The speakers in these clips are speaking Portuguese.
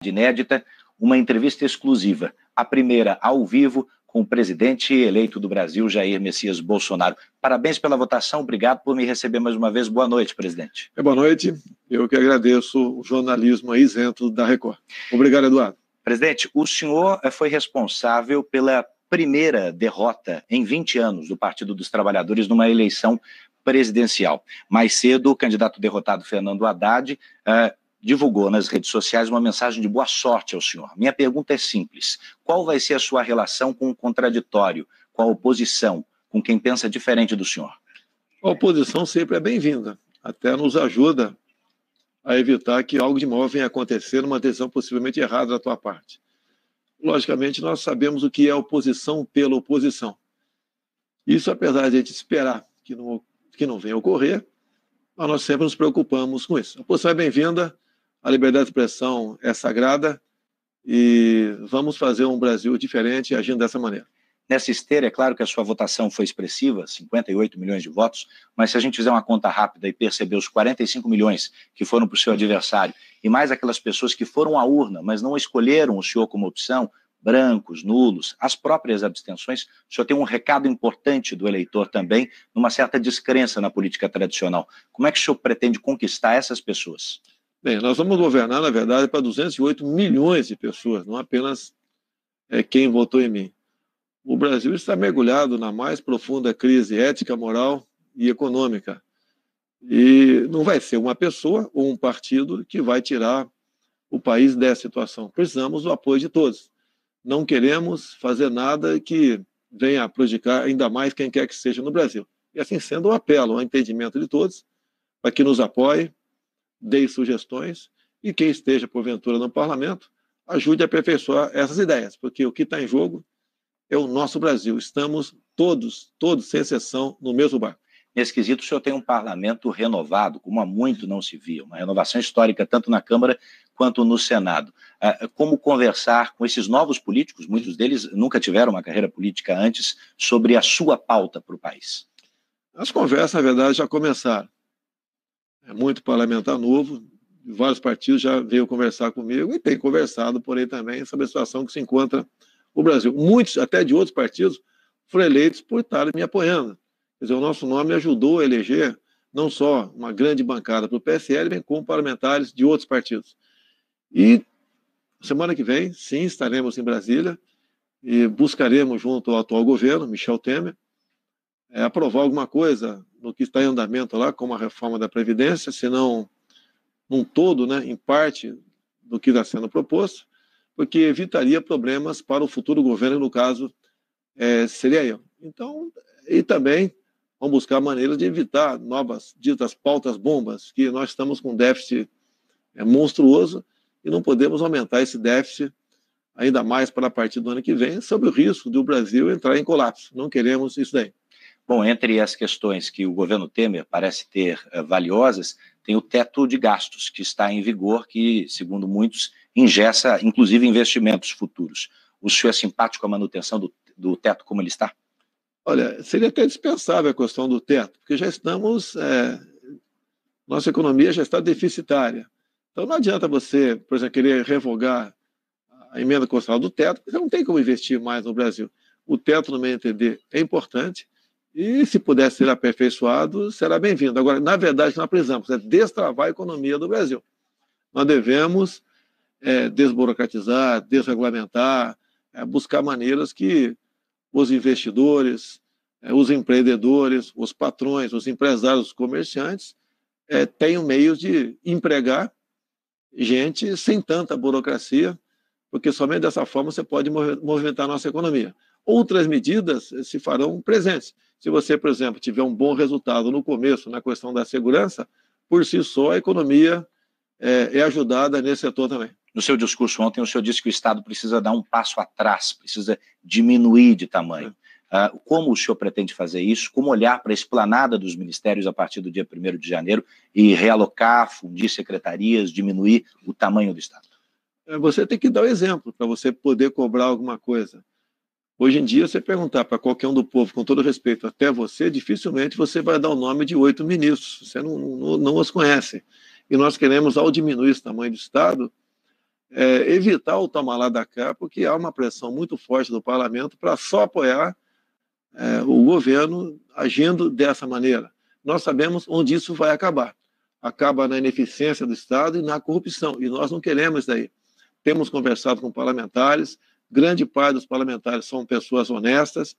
inédita, uma entrevista exclusiva, a primeira ao vivo com o presidente eleito do Brasil, Jair Messias Bolsonaro. Parabéns pela votação, obrigado por me receber mais uma vez. Boa noite, presidente. Boa noite, eu que agradeço o jornalismo aí isento da Record. Obrigado, Eduardo. Presidente, o senhor foi responsável pela primeira derrota em 20 anos do Partido dos Trabalhadores numa eleição presidencial. Mais cedo, o candidato derrotado Fernando Haddad divulgou nas redes sociais uma mensagem de boa sorte ao senhor. Minha pergunta é simples: qual vai ser a sua relação com o contraditório, com a oposição, com quem pensa diferente do senhor? A oposição sempre é bem-vinda, até nos ajuda a evitar que algo de mal venha acontecer numa decisão possivelmente errada da tua parte. Logicamente, nós sabemos o que é oposição pela oposição. Isso, apesar de a gente esperar que não venha ocorrer, mas nós sempre nos preocupamos com isso. A oposição é bem-vinda, a liberdade de expressão é sagrada e vamos fazer um Brasil diferente agindo dessa maneira. Nessa esteira, é claro que a sua votação foi expressiva, 58 milhões de votos, mas se a gente fizer uma conta rápida e perceber os 45 milhões que foram para o seu adversário e mais aquelas pessoas que foram à urna, mas não escolheram o senhor como opção, brancos, nulos, as próprias abstenções, o senhor tem um recado importante do eleitor também, numa certa descrença na política tradicional. Como é que o senhor pretende conquistar essas pessoas? Bem, nós vamos governar, na verdade, para 208 milhões de pessoas, não apenas quem votou em mim. O Brasil está mergulhado na mais profunda crise ética, moral e econômica. E não vai ser uma pessoa ou um partido que vai tirar o país dessa situação. Precisamos do apoio de todos. Não queremos fazer nada que venha a prejudicar ainda mais quem quer que seja no Brasil. E assim sendo, eu apelo ao entendimento de todos para que nos apoie, dê sugestões e quem esteja, porventura, no parlamento, ajude a aperfeiçoar essas ideias, porque o que está em jogo é o nosso Brasil. Estamos todos, sem exceção, no mesmo barco. Nesse quesito, o senhor tem um parlamento renovado, como há muito não se via, uma renovação histórica tanto na Câmara quanto no Senado. Como conversar com esses novos políticos, muitos deles nunca tiveram uma carreira política antes, sobre a sua pauta para o país? As conversas, na verdade, já começaram. É muito parlamentar novo, vários partidos já veio conversar comigo e tem conversado por aí também sobre a situação que se encontra o Brasil. Muitos, até de outros partidos, foram eleitos por estarem me apoiando. Quer dizer, o nosso nome ajudou a eleger não só uma grande bancada para o PSL, bem como parlamentares de outros partidos. E semana que vem, sim, estaremos em Brasília e buscaremos, junto ao atual governo, Michel Temer, aprovar alguma coisa no que está em andamento lá, como a reforma da Previdência, se não num todo, né, em parte do que está sendo proposto, porque evitaria problemas para o futuro governo, no caso, seria eu. Então, e também vamos buscar maneiras de evitar novas, ditas pautas bombas, que nós estamos com um déficit monstruoso e não podemos aumentar esse déficit ainda mais para a partir do ano que vem, sob o risco do Brasil entrar em colapso. Não queremos isso daí. Bom, entre as questões que o governo Temer parece ter valiosas, tem o teto de gastos, que está em vigor, que, segundo muitos, engessa, inclusive, investimentos futuros. O senhor é simpático à manutenção do teto como ele está? Olha, seria até dispensável a questão do teto, porque já estamos... nossa economia já está deficitária. Então não adianta você, por exemplo, querer revogar a emenda constitucional do teto, porque não tem como investir mais no Brasil. O teto, no meu entender, é importante, e se puder ser aperfeiçoado, será bem-vindo. Agora, na verdade, o que nós precisamos é destravar a economia do Brasil. Nós devemos desburocratizar, desregulamentar, buscar maneiras que os investidores, os empreendedores, os patrões, os empresários, os comerciantes tenham meios de empregar gente sem tanta burocracia, porque somente dessa forma você pode movimentar a nossa economia. Outras medidas se farão presentes. Se você, por exemplo, tiver um bom resultado no começo na questão da segurança, por si só a economia é ajudada nesse setor também. No seu discurso ontem, o senhor disse que o Estado precisa dar um passo atrás, precisa diminuir de tamanho. Como o senhor pretende fazer isso? Como olhar para a esplanada dos ministérios a partir do dia 1º de janeiro e realocar, fundir secretarias, diminuir o tamanho do Estado? Você tem que dar o exemplo para você poder cobrar alguma coisa. Hoje em dia, você perguntar para qualquer um do povo, com todo respeito, até você, dificilmente você vai dar o nome de 8 ministros. Você não os conhece. E nós queremos, ao diminuir esse tamanho do Estado, evitar o toma lá da cá, porque há uma pressão muito forte do parlamento para só apoiar o governo agindo dessa maneira. Nós sabemos onde isso vai acabar. Acaba na ineficiência do Estado e na corrupção, e nós não queremos isso daí. Temos conversado com parlamentares, grande parte dos parlamentares são pessoas honestas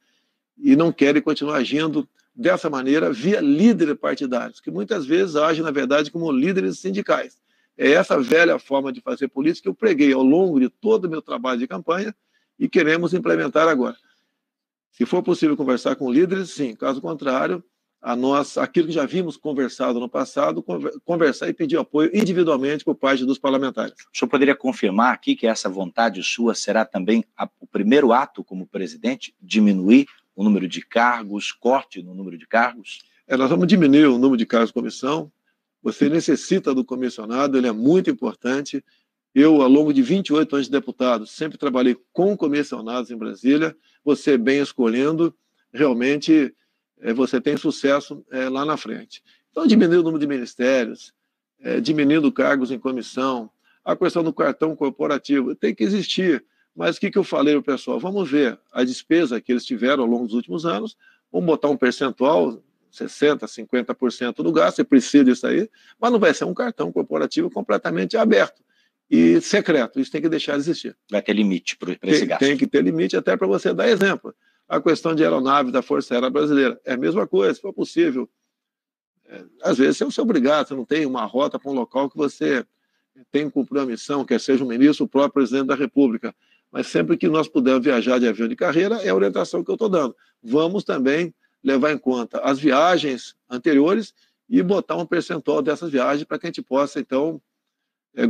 e não querem continuar agindo dessa maneira via líderes partidários, que muitas vezes agem, na verdade, como líderes sindicais. É essa velha forma de fazer política que eu preguei ao longo de todo o meu trabalho de campanha e queremos implementar agora. Se for possível conversar com líderes, sim. Caso contrário, aquilo que já vimos conversado no passado, conversar e pedir apoio individualmente por parte dos parlamentares. O senhor poderia confirmar aqui que essa vontade sua será também o primeiro ato como presidente, diminuir o número de cargos, corte no número de cargos? Nós vamos diminuir o número de cargos de comissão. Você necessita do comissionado, ele é muito importante. Eu, ao longo de 28 anos de deputado, sempre trabalhei com comissionados em Brasília. Você bem escolhendo, realmente você tem sucesso lá na frente. Então, diminuir o número de ministérios, diminuindo cargos em comissão, a questão do cartão corporativo tem que existir. Mas o que eu falei para o pessoal? Vamos ver a despesa que eles tiveram ao longo dos últimos anos, vamos botar um percentual, 60%, 50% do gasto, você precisa disso aí, mas não vai ser um cartão corporativo completamente aberto e secreto, isso tem que deixar de existir. Vai ter limite para esse gasto. Tem que ter limite até para você dar exemplo. A questão de aeronaves da Força Aérea Brasileira é a mesma coisa, se for possível. Às vezes você é obrigado, você não tem uma rota para um local que você tem que cumprir uma missão, quer seja o ministro, o próprio presidente da República. Mas sempre que nós pudermos viajar de avião de carreira, é a orientação que eu estou dando. Vamos também levar em conta as viagens anteriores e botar um percentual dessas viagens para que a gente possa, então,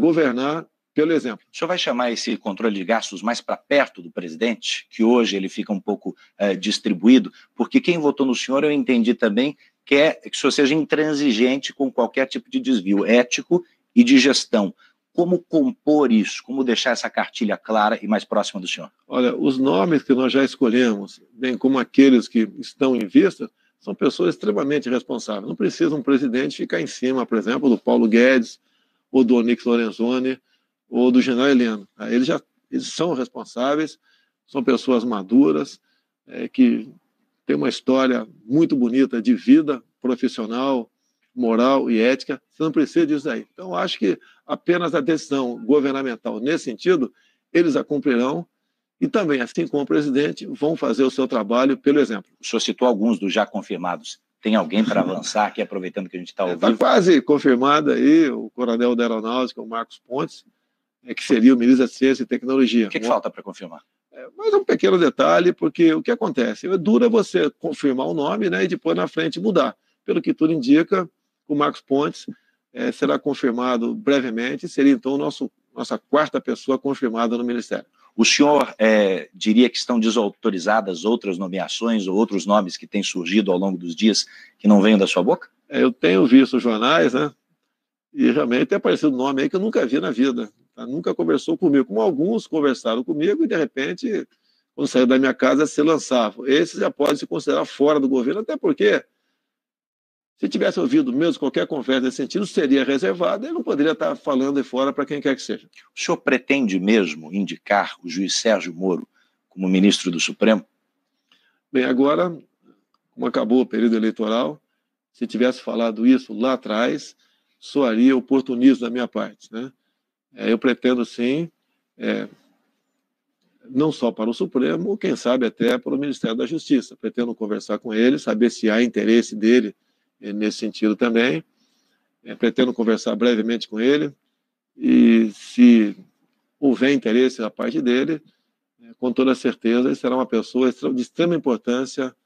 governar pelo exemplo. O senhor vai chamar esse controle de gastos mais para perto do presidente, que hoje ele fica um pouco distribuído, porque quem votou no senhor, eu entendi também, quer que o senhor seja intransigente com qualquer tipo de desvio ético e de gestão. Como compor isso? Como deixar essa cartilha clara e mais próxima do senhor? Olha, os nomes que nós já escolhemos, bem como aqueles que estão em vista, são pessoas extremamente responsáveis. Não precisa um presidente ficar em cima, por exemplo, do Paulo Guedes, ou do Onyx Lorenzoni, ou do general Heleno. Eles são responsáveis, são pessoas maduras, que têm uma história muito bonita de vida profissional, moral e ética. Você não precisa disso aí. Então, acho que apenas a decisão governamental nesse sentido, eles a cumprirão e também, assim como o presidente, vão fazer o seu trabalho pelo exemplo. O senhor citou alguns dos já confirmados. Tem alguém para avançar aqui, aproveitando que a gente está ao vivo? Está quase confirmado aí o coronel da Aeronáutica, o Marcos Pontes, que seria o ministro da Ciência e Tecnologia. O que falta para confirmar? Mas é um pequeno detalhe, porque o que acontece? É duro você confirmar o nome, né, e depois na frente mudar. Pelo que tudo indica, o Marcos Pontes será confirmado brevemente, seria então nossa quarta pessoa confirmada no Ministério. O senhor diria que estão desautorizadas outras nomeações ou outros nomes que têm surgido ao longo dos dias que não venham da sua boca? Eu tenho visto os jornais, né? E realmente tem aparecido um nome aí que eu nunca vi na vida. Tá? Nunca conversou comigo. Como alguns conversaram comigo e, de repente, quando saiu da minha casa, se lançavam. Esses já podem se considerar fora do governo, até porque, se tivesse ouvido mesmo qualquer conversa nesse sentido, seria reservado e não poderia estar falando de fora para quem quer que seja. O senhor pretende mesmo indicar o juiz Sérgio Moro como ministro do Supremo? Bem, agora, como acabou o período eleitoral, se tivesse falado isso lá atrás, soaria oportunismo da minha parte, né? Eu pretendo, sim, não só para o Supremo, quem sabe até para o Ministério da Justiça. Pretendo conversar com ele, saber se há interesse dele nesse sentido também. Pretendo conversar brevemente com ele e, se houver interesse da parte dele, com toda certeza, ele será uma pessoa de extrema importância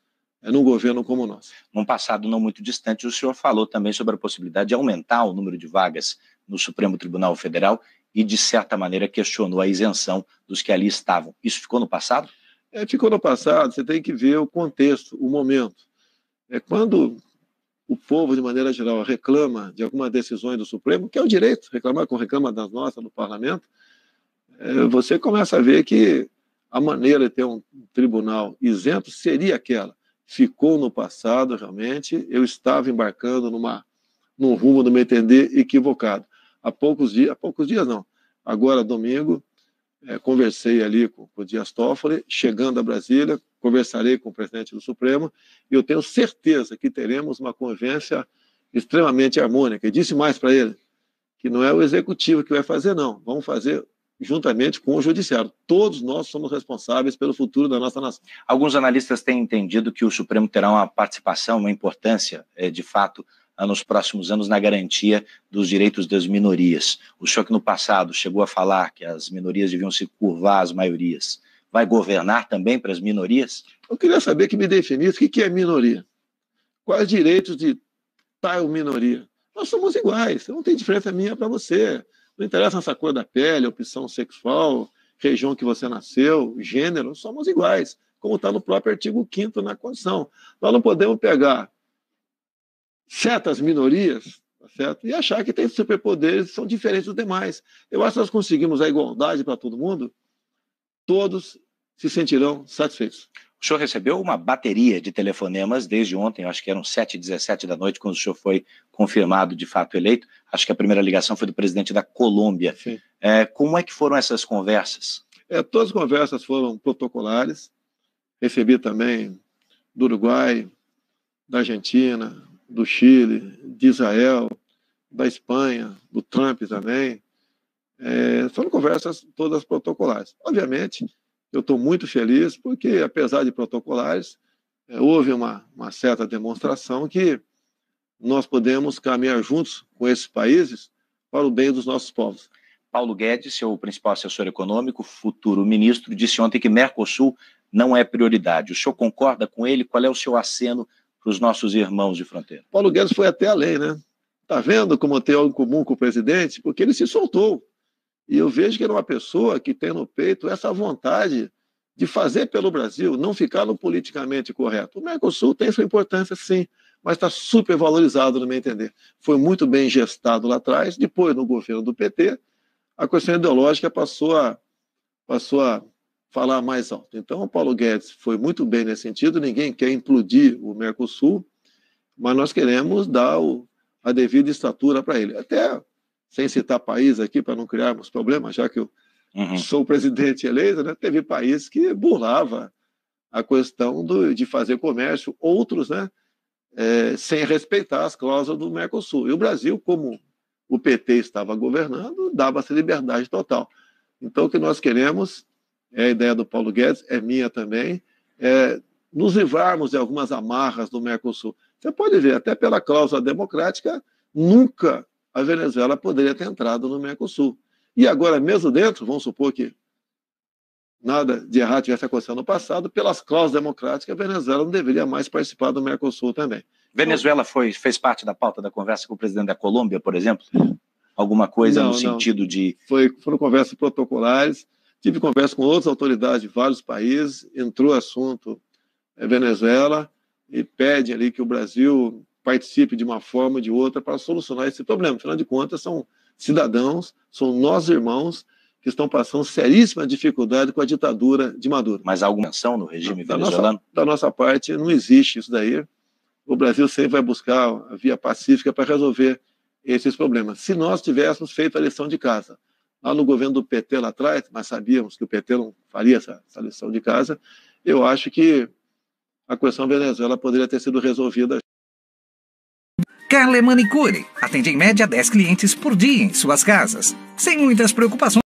num governo como o nosso. Num passado não muito distante, o senhor falou também sobre a possibilidade de aumentar o número de vagas no Supremo Tribunal Federal e, de certa maneira, questionou a isenção dos que ali estavam. Isso ficou no passado? Ficou no passado. Você tem que ver o contexto, o momento. Quando o povo, de maneira geral, reclama de algumas decisões do Supremo, que é o direito, reclama das nossas, do Parlamento, você começa a ver que a maneira de ter um tribunal isento seria aquela. Ficou no passado, realmente. Eu estava embarcando num rumo, no meu entender, equivocado. Há poucos dias não. Agora, domingo, conversei ali com o Dias Toffoli, chegando a Brasília, conversarei com o presidente do Supremo, e eu tenho certeza que teremos uma convivência extremamente harmônica. E disse mais para ele, que não é o executivo que vai fazer, não. Vamos fazer juntamente com o judiciário. Todos nós somos responsáveis pelo futuro da nossa nação. Alguns analistas têm entendido que o Supremo terá uma participação, uma importância, de fato, nos próximos anos na garantia dos direitos das minorias. O senhor que no passado chegou a falar que as minorias deviam se curvar às maiorias, vai governar também para as minorias? Eu queria saber que me definisse o que é minoria. Quais direitos de tal minoria? Nós somos iguais, não tem diferença minha para você. Não interessa essa cor da pele, opção sexual, região que você nasceu, gênero, somos iguais, como está no próprio artigo 5º na Constituição. Nós não podemos pegar certas minorias, tá certo? E achar que tem superpoderes que são diferentes dos demais. Eu acho que nós conseguimos a igualdade para todo mundo, todos se sentirão satisfeitos. O senhor recebeu uma bateria de telefonemas desde ontem, acho que eram 7h17 da noite, quando o senhor foi confirmado de fato eleito. Acho que a primeira ligação foi do presidente da Colômbia. Sim. Como é que foram essas conversas? Todas as conversas foram protocolares. Recebi também do Uruguai, da Argentina, do Chile, de Israel, da Espanha, do Trump também. Foram conversas todas protocolares. Obviamente, eu estou muito feliz porque, apesar de protocolares, houve uma certa demonstração que nós podemos caminhar juntos com esses países para o bem dos nossos povos. Paulo Guedes, seu principal assessor econômico, futuro ministro, disse ontem que Mercosul não é prioridade. O senhor concorda com ele? Qual é o seu aceno para os nossos irmãos de fronteira? Paulo Guedes foi até além, né? Está vendo como tem algo em comum com o presidente? Porque ele se soltou. E eu vejo que ele é uma pessoa que tem no peito essa vontade de fazer pelo Brasil, não ficar no politicamente correto. O Mercosul tem sua importância, sim, mas está super valorizado, no meu entender. Foi muito bem gestado lá atrás, depois, no governo do PT, a questão ideológica passou a falar mais alto. Então, o Paulo Guedes foi muito bem nesse sentido, ninguém quer implodir o Mercosul, mas nós queremos dar a devida estatura para ele. Até sem citar país aqui, para não criarmos problemas, já que eu sou o presidente eleito, né? Teve país que burlava a questão de fazer comércio, outros, né, sem respeitar as cláusulas do Mercosul. E o Brasil, como o PT estava governando, dava essa liberdade total. Então, o que nós queremos, a ideia do Paulo Guedes, é minha também, nos livrarmos de algumas amarras do Mercosul. Você pode ver, até pela cláusula democrática, nunca a Venezuela poderia ter entrado no Mercosul. E agora, mesmo dentro, vamos supor que nada de errado tivesse acontecido no passado, pelas cláusulas democráticas, a Venezuela não deveria mais participar do Mercosul também. Venezuela fez parte da pauta da conversa com o presidente da Colômbia, por exemplo? Alguma coisa no sentido de... Foram conversas protocolares, tive conversa com outras autoridades de vários países, entrou o assunto Venezuela e pede ali que o Brasil participe de uma forma ou de outra para solucionar esse problema. Afinal de contas, são cidadãos, são nossos irmãos que estão passando seríssima dificuldade com a ditadura de Maduro. Mas há alguma ação no regime venezuelano? Da nossa parte, não existe isso daí. O Brasil sempre vai buscar a via pacífica para resolver esses problemas. Se nós tivéssemos feito a lição de casa, lá no governo do PT lá atrás, mas sabíamos que o PT não faria essa lição de casa, eu acho que a questão Venezuela poderia ter sido resolvida. Carle Manicure atende em média 10 clientes por dia em suas casas, sem muitas preocupações.